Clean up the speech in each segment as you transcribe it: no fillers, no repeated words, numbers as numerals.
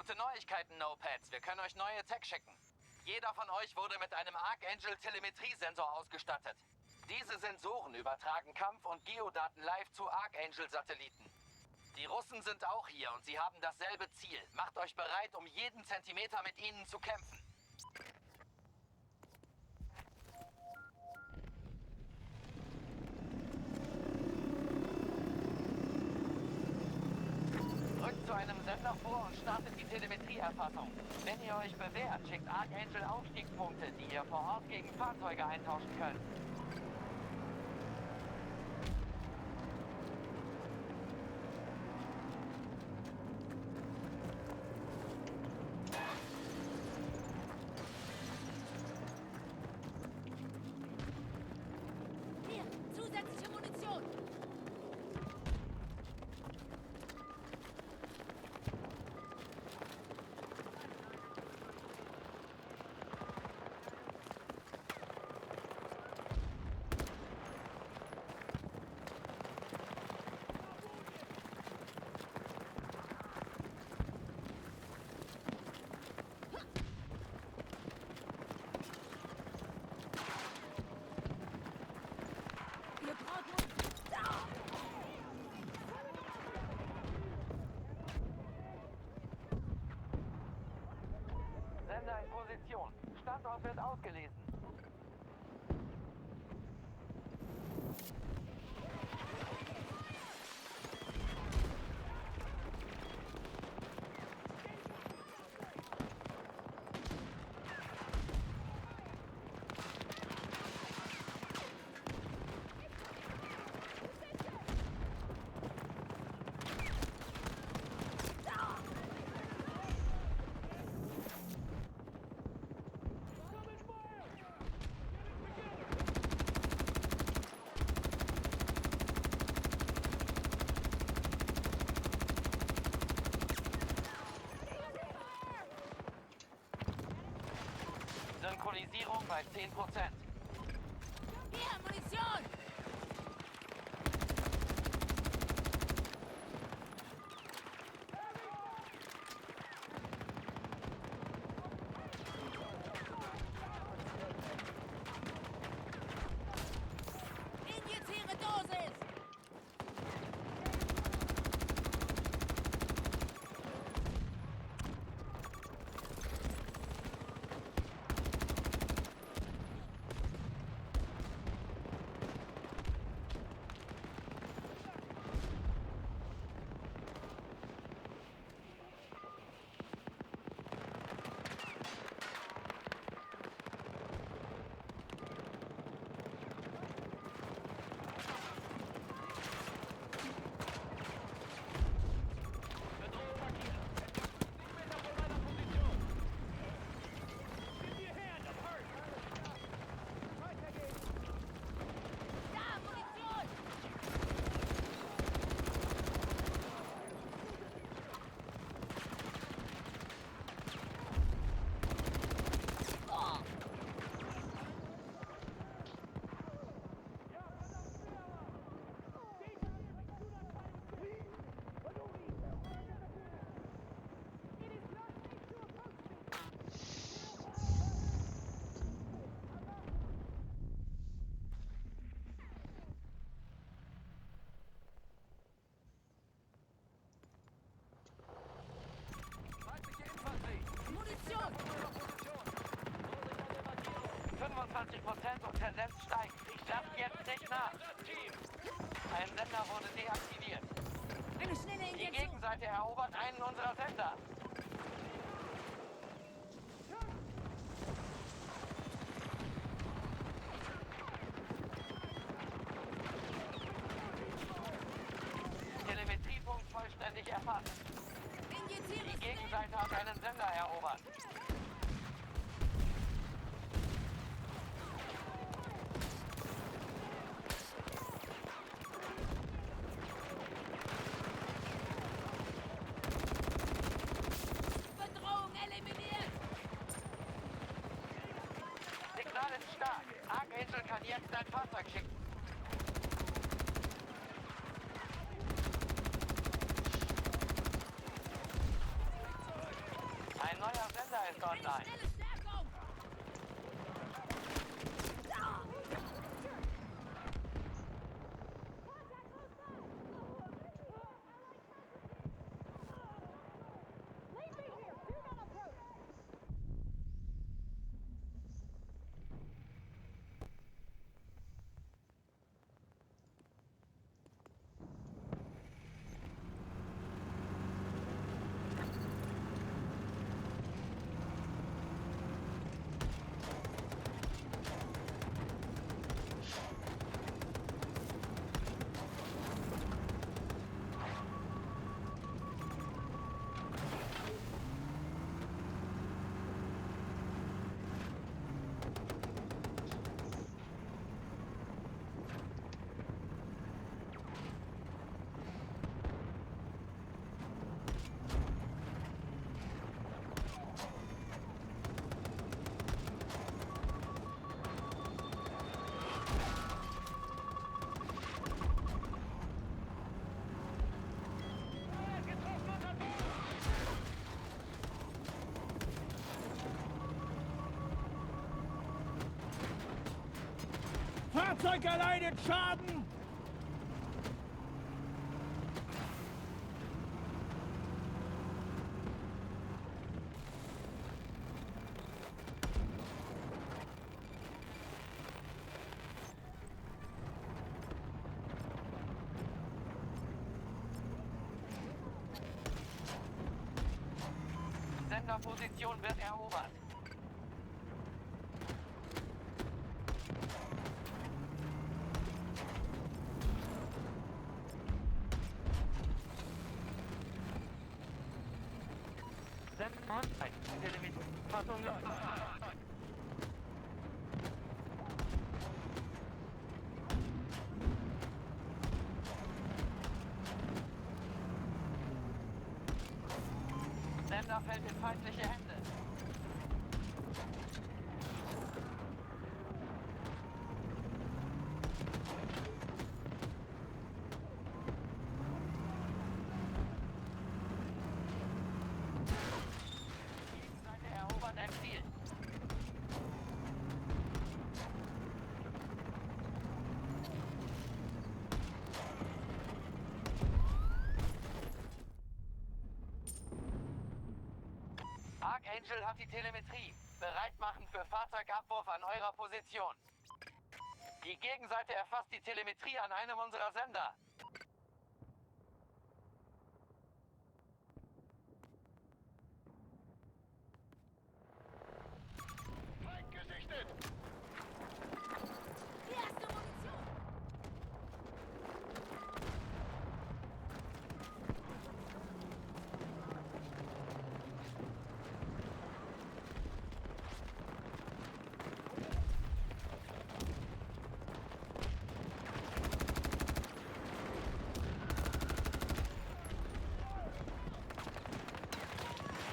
Gute Neuigkeiten, No-Pads. Wir können euch neue Tech schicken. Jeder von euch wurde mit einem Archangel-Telemetriesensor ausgestattet. Diese Sensoren übertragen Kampf- und Geodaten live zu Archangel-Satelliten. Die Russen sind auch hier und sie haben dasselbe Ziel. Macht euch bereit, um jeden Zentimeter mit ihnen zu kämpfen. Rückt zu einem Sender vor und startet die Telemetrieerfassung. Wenn ihr euch bewährt, schickt Archangel Aufstiegspunkte, die ihr vor Ort gegen Fahrzeuge eintauschen könnt. Hier, zusätzliche Munition! Ihr braucht Munition! Da! Sender in Position. Standort wird ausgelesen. Synchronisierung bei 10%. Hier, Munition! Injiziere Dosis! Da, Munition! Oh! Feindliche Infanterie! Munition! 25% und Tendenz steigt. Lasst jetzt nicht nach. Ein Sender wurde deaktiviert. Eine schnelle Die Injektion! Gegenseite erobert einen unserer Sender. Telemetriepunkt vollständig erfasst. Injiziere Die Gegenseite hat einen Sender erobert. Bedrohung eliminiert! Signal ist stark. Archangel kann jetzt ein Fahrzeug schicken. ist online. Schnelle Stärkung! Fahrzeug erleidet Schaden! Senderposition wird erobert. Senden online. Television läuft. Sender fällt in feindliche Hände. Gegenseite erobert ein Ziel. Archangel hat die Telemetrie. Bereit machen für Fahrzeugabwurf an eurer Position. Die Gegenseite erfasst die Telemetrie an einem unserer Sender. Feind gesichtet! Die erste Munition!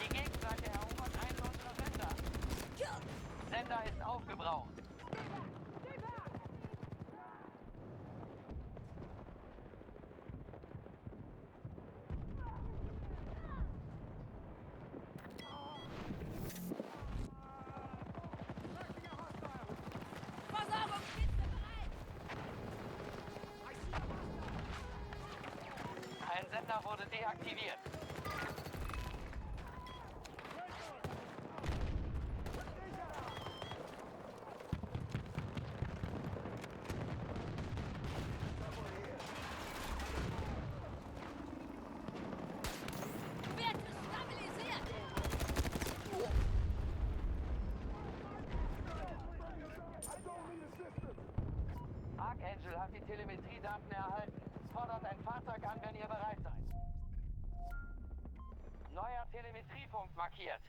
Die Gegenseite erobert einen unserer Sender. Sender ist aufgebraucht. Versorgungskiste bereit! Ein Sender wurde deaktiviert. Werte stabilisiert! Archangel hat die Telemetriedaten erhalten. Fordert ein Fahrzeug an, wenn ihr bereit seid. Neuer Telemetriepunkt markiert.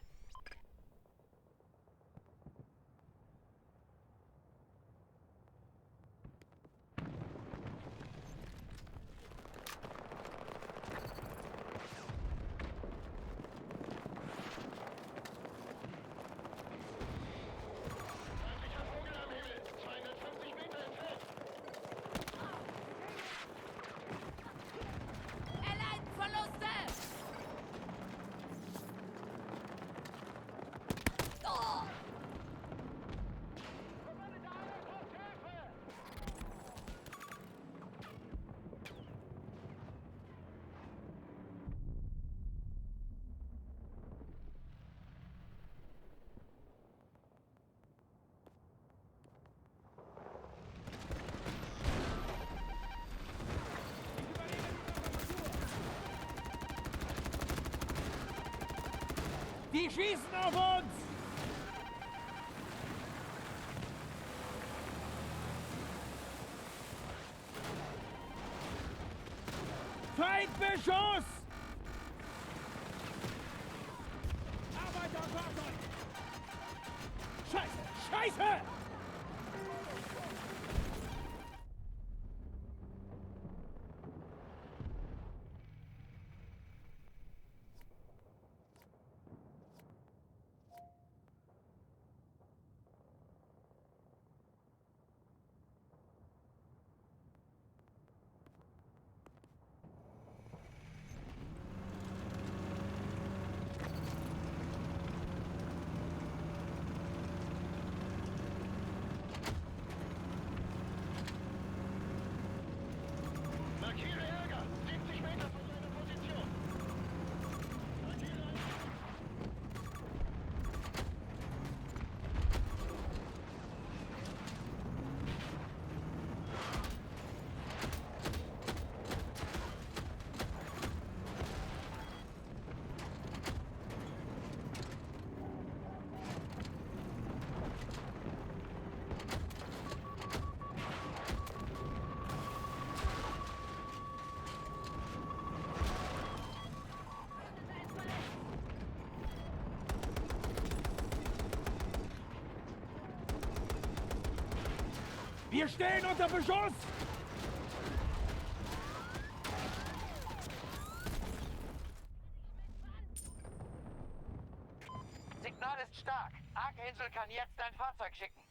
Feindlicher Vogel am Himmel! 250 Meter entfernt! Erleiden Verluste! Die schießen auf uns! Feindbeschuss! Arbeiterfahrzeug! Scheiße! Scheiße! Markiere Ärger. 70 Meter von seiner Position. Markiere Wir stehen unter Beschuss! Signal ist stark. Archangel kann jetzt ein Fahrzeug schicken.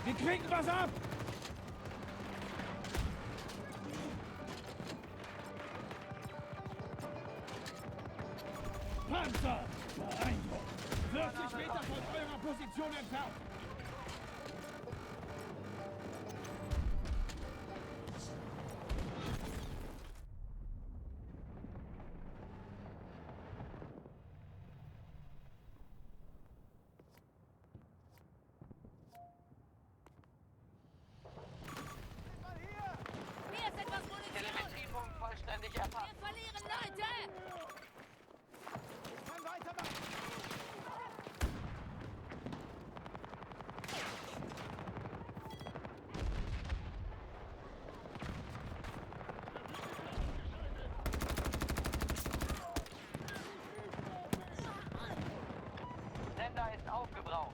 Wir kriegen was ab! Panzer! Beeindruckend! 40 Meter von eurer Position entfernt! Hier ist etwas Munition. Telemetriepunkt vollständig erfasst. Wir verlieren Leute. Sender ist aufgebraucht.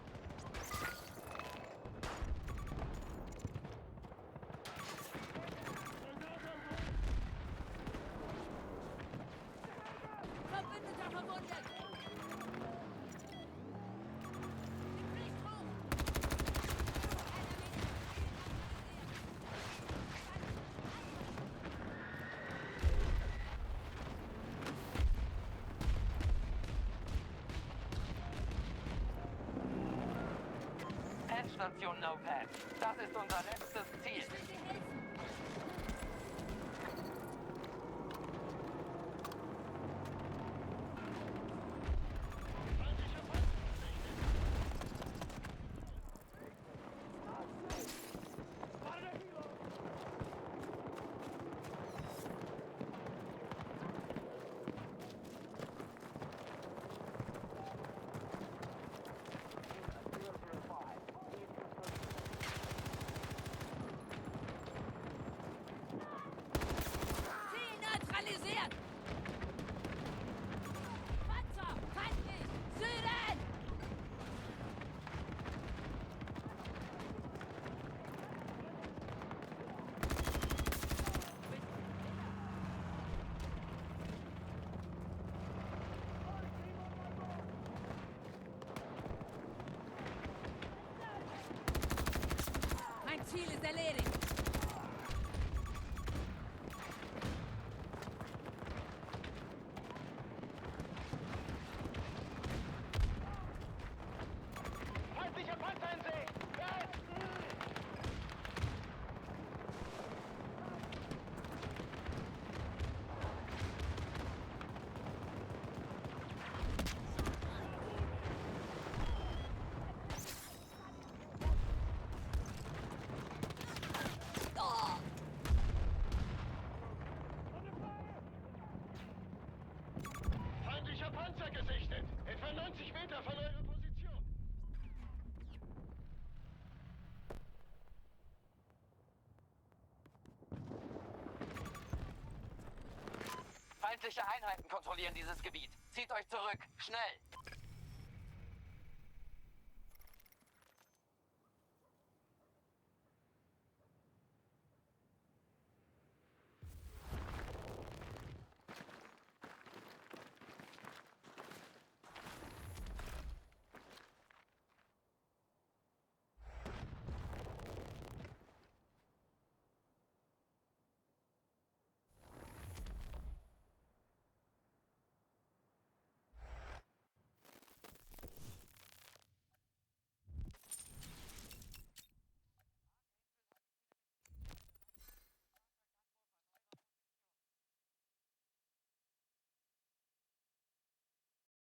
Verbündeter verwundet. Nicht hoch. Endstation No Path. Das ist unser letztes Ziel. Ich will dir helfen. 20 Meter von eurer Position. Feindliche Einheiten kontrollieren dieses Gebiet. Zieht euch zurück. Schnell.